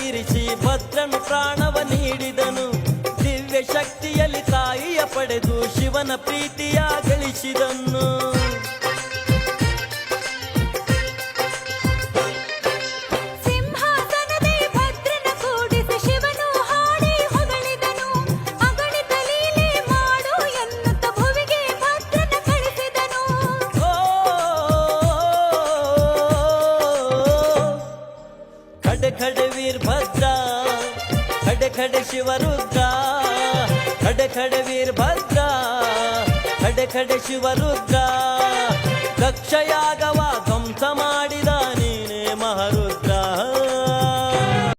ಇರಿಸಿ ಭದ್ರನು ಪ್ರಾಣವ ನೀಡಿದನು. ದಿವ್ಯ ಶಕ್ತಿಯಲ್ಲಿ ತಾಯಿಯ ಪಡೆದು ಶಿವನ ಪ್ರೀತಿಯ ಗಳಿಸಿದನು. ಸಿಂಹಾಸನದಿ ಭದ್ರನ ಕೂಡಿಸಿ ಶಿವನು ಹಾಡಿ ಹೊಗಳಿದನು. ಅಗಣಿತ ಲೀಲೆ ಮಾಡು ಎನ್ನುತ್ತ ಭುವಿಗೆ ಭದ್ರನ ಕಳಿಸಿದನು. ಖಡೆ ಖಡೆ ವೀರಭದ್ರ, ಖಡೆ ಖಡೆ ಶಿವರುದ್ರ, ಖಡೆ ಖಡೆ ವೀರಭದ್ರ, ಖಡೆ ಖಡೆ ಶಿವರುದ್ರ. ದಕ್ಷಯಾಗವ ಧ್ವಂಸ ಮಾಡಿದ ನೀನೇ ಮಹಾರುದ್ರ.